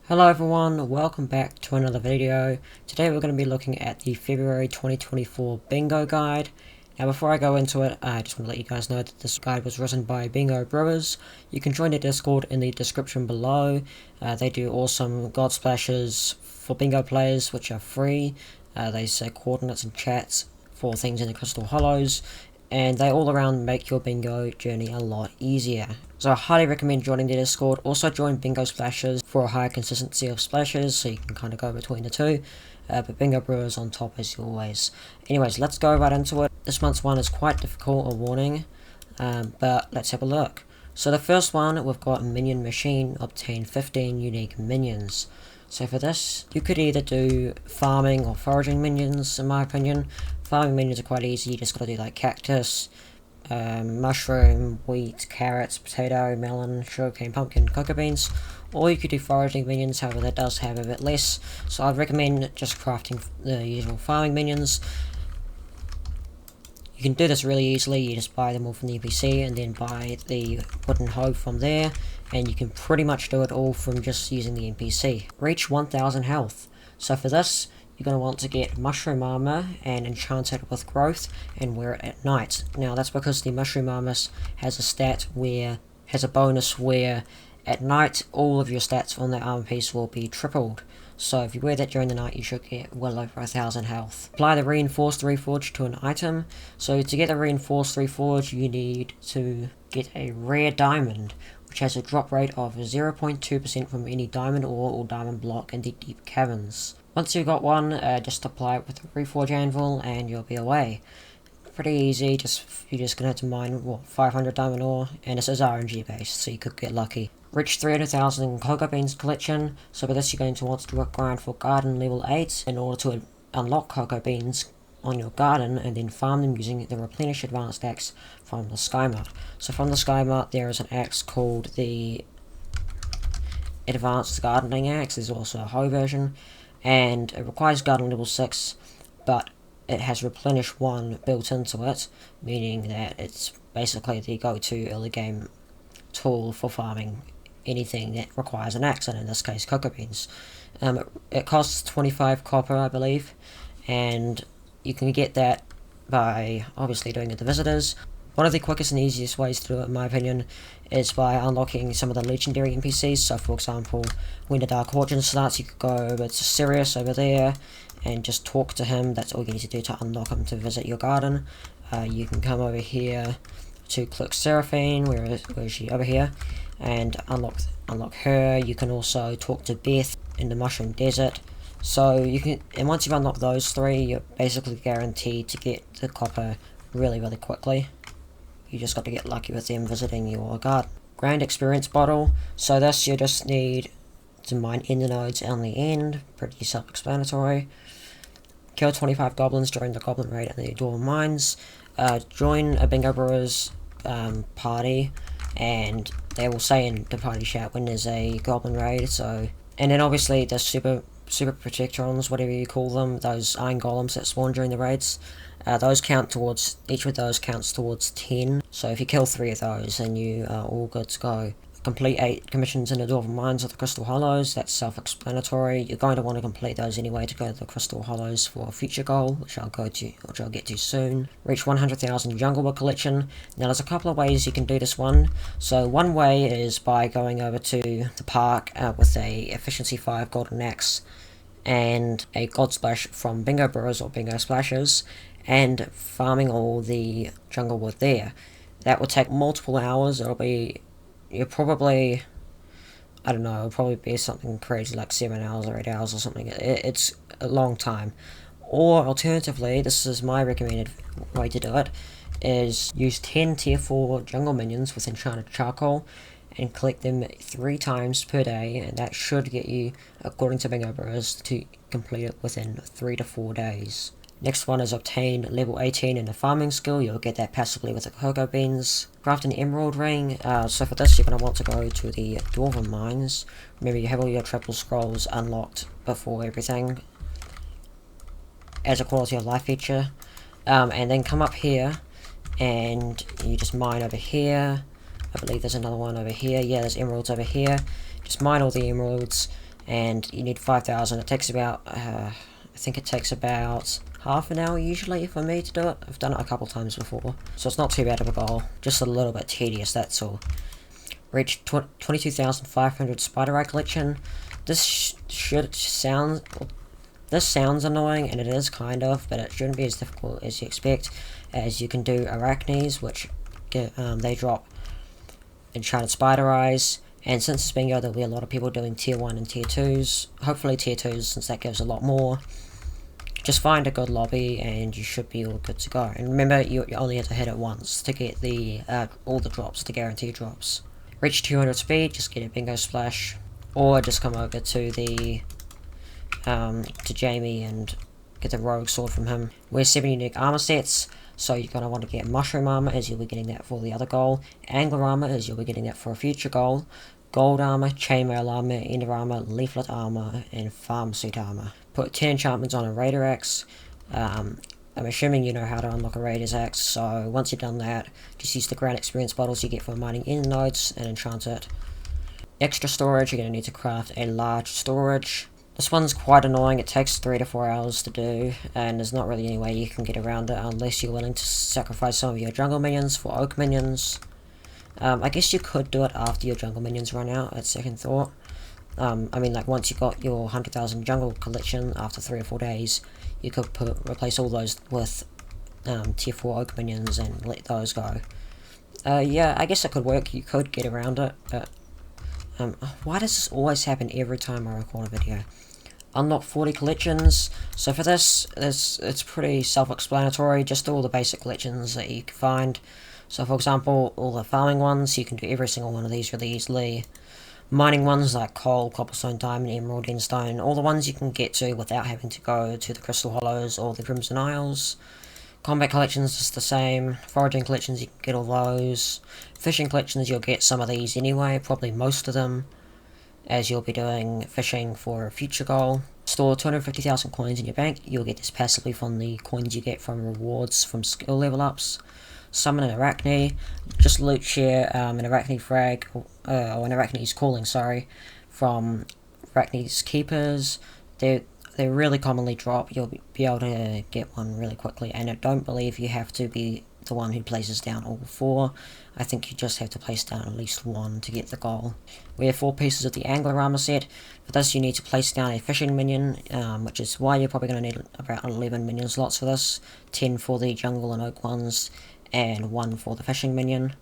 Hello everyone, welcome back to another video. Today we're going to be looking at the February 2024 bingo guide. Now before I go into it, I just want to let you guys know that this guide was written by Bingo Brewers. You can join their Discord in the description below. They do awesome god splashes for bingo players which are free. They say coordinates and chats for things in the Crystal Hollows. And they all around make your bingo journey a lot easier. So I highly recommend joining their Discord. Also join Bingo Splashes for a higher consistency of splashes, so you can kind of go between the two. But Bingo Brewers on top as always. Anyways, let's go right into it. This month's one is quite difficult, a warning, but let's have a look. So the first one, we've got Minion Machine, obtain 15 unique minions. So for this, you could either do farming or foraging minions, in my opinion. Farming minions are quite easy, you just gotta do like cactus, mushroom, wheat, carrots, potato, melon, sugarcane, pumpkin, cocoa beans. Or you could do foraging minions, however that does have a bit less. So I'd recommend just crafting the usual farming minions. You can do this really easily, you just buy them all from the NPC and then buy the wooden hoe from there. And you can pretty much do it all from just using the NPC. Reach 1000 health. So for this, you're going to want to get mushroom armor and enchant it with growth and wear it at night. Now that's because the mushroom armor has a bonus where at night all of your stats on that armor piece will be tripled. So if you wear that during the night, you should get well over 1000 health. Apply the reinforced reforge to an item. So to get the reinforced reforge, you need to get a rare diamond, which has a drop rate of 0.2% from any diamond ore or diamond block in the deep caverns. Once you've got one, just apply it with the Reforge Anvil and you'll be away. Pretty easy, you're just going to have to mine, 500 diamond ore, and this is RNG based, so you could get lucky. Reach 300,000 cocoa beans collection, so for this you're going to want to grind for garden level 8 in order to unlock cocoa beans on your garden and then farm them using the replenish advanced axe from the Sky Mart. So from the Sky Mart there is an axe called the Advanced Gardening Axe. There's also a hoe version, and it requires garden level 6, but it has replenish 1 built into it, meaning that it's basically the go-to early game tool for farming anything that requires an axe, and in this case cocoa beans. It costs 25 copper, I believe, and you can get that by obviously doing it to visitors. One of the quickest and easiest ways to do it, in my opinion, is by unlocking some of the legendary NPCs. So for example, when the Dark Origin starts, you could go over to Sirius over there and just talk to him. That's all you need to do to unlock him to visit your garden. You can come over here to click Seraphine, where is she? Over here, and unlock her. You can also talk to Beth in the Mushroom Desert. So you can, and once you've unlocked those 3, you're basically guaranteed to get the copper really quickly. You just got to get lucky with them visiting your garden. Grand Experience Bottle. So this you just need to mine ender nodes on the end. Pretty self-explanatory. Kill 25 goblins during the goblin raid in the Dwarven Mines. Join a Bingo Brewers party, and they will say in the party chat when there's a goblin raid. So, and then obviously the super protectrons, whatever you call them, those iron golems that spawn during the raids. Those count towards, each of those counts towards 10, so if you kill 3 of those, then you are all good to go. Complete 8 commissions in the Dwarven Mines of the Crystal Hollows. That's self-explanatory. You're going to want to complete those anyway to go to the Crystal Hollows for a future goal, which I'll get to soon. Reach 100,000 Jungle Wood collection. Now there's a couple of ways you can do this one. So one way is by going over to the park with a Efficiency 5 Golden Axe and a God Splash from Bingo Brewers or Bingo Splashes, and farming all the jungle wood there. That will take multiple hours. You'll probably, I don't know, it'll probably be something crazy like 7 hours or 8 hours or something. It's a long time. Or alternatively, this is my recommended way to do it, is use 10 tier 4 jungle minions with enchanted charcoal and collect them 3 times per day, and that should get you, according to Bingo Brewers, to complete it within 3 to 4 days. Next one is obtain level 18 in the farming skill. You'll get that passively with the cocoa beans. Craft an emerald ring. So for this you're going to want to go to the Dwarven Mines. Remember, you have all your triple scrolls unlocked before everything as a quality of life feature. And then come up here and you just mine over here. I believe there's another one over here. Yeah, there's emeralds over here. Just mine all the emeralds and you need 5,000. It takes about, I think it takes about half an hour usually for me to do it. I've done it a couple times before, so it's not too bad of a goal, just a little bit tedious, that's all. Reach 22,500 Spider Eye collection. This sounds annoying, and it is kind of, but it shouldn't be as difficult as you expect, as you can do Arachnes, which they drop Enchanted Spider Eyes, and since it's bingo, there'll be a lot of people doing tier 1 and tier 2s, hopefully tier 2s since that gives a lot more. Just find a good lobby and you should be all good to go, and remember you only have to hit it once to get the all the drops, the guaranteed drops. Reach 200 speed, just get a bingo splash, or just come over to the to Jamie and get the rogue sword from him. Wear 7 unique armor sets, so you're going to want to get mushroom armor as you'll be getting that for the other goal, angler armor as you'll be getting that for a future goal, gold armor, chainmail armor, ender armor, leaflet armor, and farm suit armor. Put 10 enchantments on a raider axe. I'm assuming you know how to unlock a raider's axe, so once you've done that, just use the ground experience bottles you get from mining end nodes and enchant it. Extra storage, you're going to need to craft a large storage. This one's quite annoying, it takes 3 to 4 hours to do, and there's not really any way you can get around it unless you're willing to sacrifice some of your jungle minions for oak minions. I guess you could do it after your jungle minions run out, at second thought. I mean, like, once you got your 100,000 jungle collection after 3 or 4 days, you could replace all those with tier 4 oak minions and let those go. Yeah, I guess it could work, you could get around it, but why does this always happen every time I record a video? Unlock 40 collections. So for this, it's pretty self-explanatory, just all the basic collections that you can find. So for example, all the farming ones, you can do every single one of these really easily. Mining ones like coal, cobblestone, diamond, emerald, and stone, all the ones you can get to without having to go to the Crystal Hollows or the Crimson Isles. Combat collections is the same. Foraging collections, you can get all those. Fishing collections, you'll get some of these anyway, probably most of them, as you'll be doing fishing for a future goal. Store 250,000 coins in your bank, you'll get this passively from the coins you get from rewards from skill level ups. Summon an Arachne, just loot share an Arachne frag, or an Arachne's calling, sorry, from Arachne's keepers. They really commonly drop, you'll be able to get one really quickly, and I don't believe you have to be the one who places down all 4. I think you just have to place down at least 1 to get the goal. We have 4 pieces of the angler armor set. For this you need to place down a fishing minion, which is why you're probably going to need about 11 minion slots for this. 10 for the jungle and oak ones, and 1 for the fishing minion.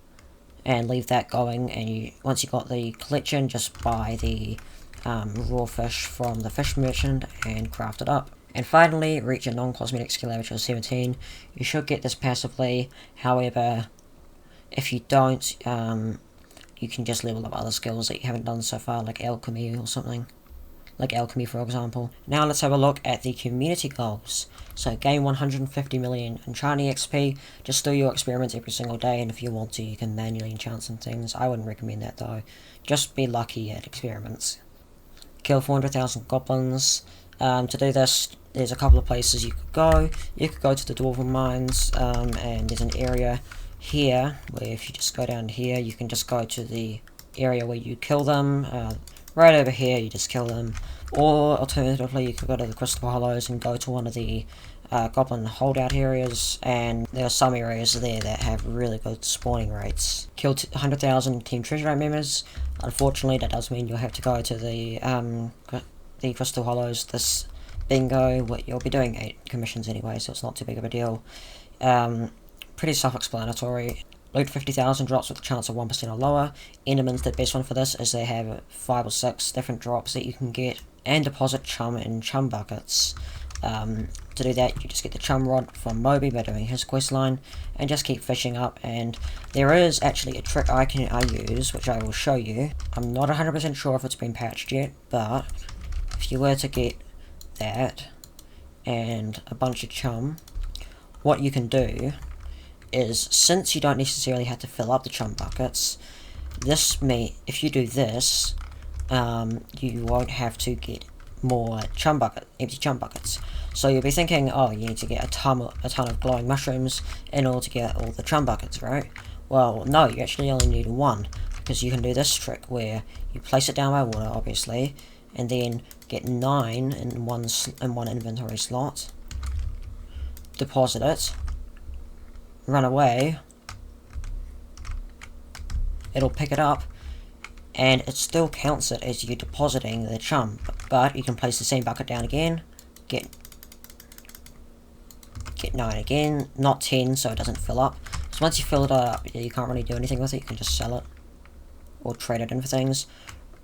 And leave that going, and once you got the collection, just buy the raw fish from the fish merchant and craft it up. And finally, reach a non-cosmetic skill average of 17. You should get this passively, however, if you don't, you can just level up other skills that you haven't done so far, like alchemy or something. Like alchemy, for example. Now let's have a look at the community goals. So gain 150 million enchanting XP. Just do your experiments every single day, and if you want to, you can manually enchant some things. I wouldn't recommend that though. Just be lucky at experiments. Kill 400,000 goblins. To do this, there's a couple of places you could go. You could go to the Dwarven Mines, and there's an area here, where if you just go down here, you can just go to the area where you kill them. Right over here, you just kill them. Or, alternatively, you could go to the Crystal Hollows and go to one of the goblin holdout areas, and there are some areas there that have really good spawning rates. Kill 100,000 Team Treasure Hunt members. Unfortunately, that does mean you'll have to go to the Crystal Hollows this bingo. You'll be doing 8 commissions anyway, so it's not too big of a deal. Pretty self-explanatory. Loot 50,000 drops with a chance of 1% or lower. Enderman's the best one for this, as they have 5 or 6 different drops that you can get. And deposit chum in chum buckets. To do that, you just get the chum rod from Moby by doing his quest line, and just keep fishing up. And there is actually a trick I use, which I will show you. I'm not 100% sure if it's been patched yet, but if you were to get that and a bunch of chum, what you can do is, since you don't necessarily have to fill up the chum buckets, if you do this, you won't have to get more empty chum buckets. So you'll be thinking, oh, you need to get a ton of glowing mushrooms in order to get all the chum buckets, right? Well, no, you actually only need 1, because you can do this trick where you place it down by water, obviously, and then get 9 in one inventory slot, deposit it, run away, it'll pick it up, and it still counts it as you depositing the chum, but you can place the same bucket down again, get 9 again, not 10 so it doesn't fill up. So once you fill it up, you can't really do anything with it, you can just sell it, or trade it in for things.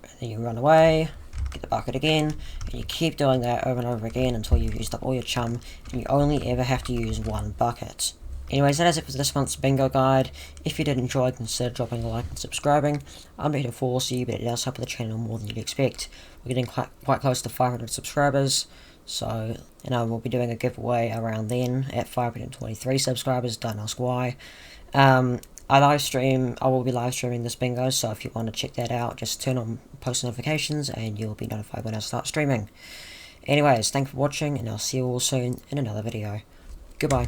And then you run away, get the bucket again, and you keep doing that over and over again until you've used up all your chum, and you only ever have to use 1 bucket. Anyways, that is it for this month's bingo guide. If you did enjoy, consider dropping a like and subscribing. I'm here to force you, but it does help the channel more than you'd expect. We're getting quite close to 500 subscribers, so, and I will be doing a giveaway around then at 523 subscribers, don't ask why. I will be live streaming this bingo, so if you want to check that out, just turn on post notifications and you'll be notified when I start streaming. Anyways, thanks for watching, and I'll see you all soon in another video. Goodbye.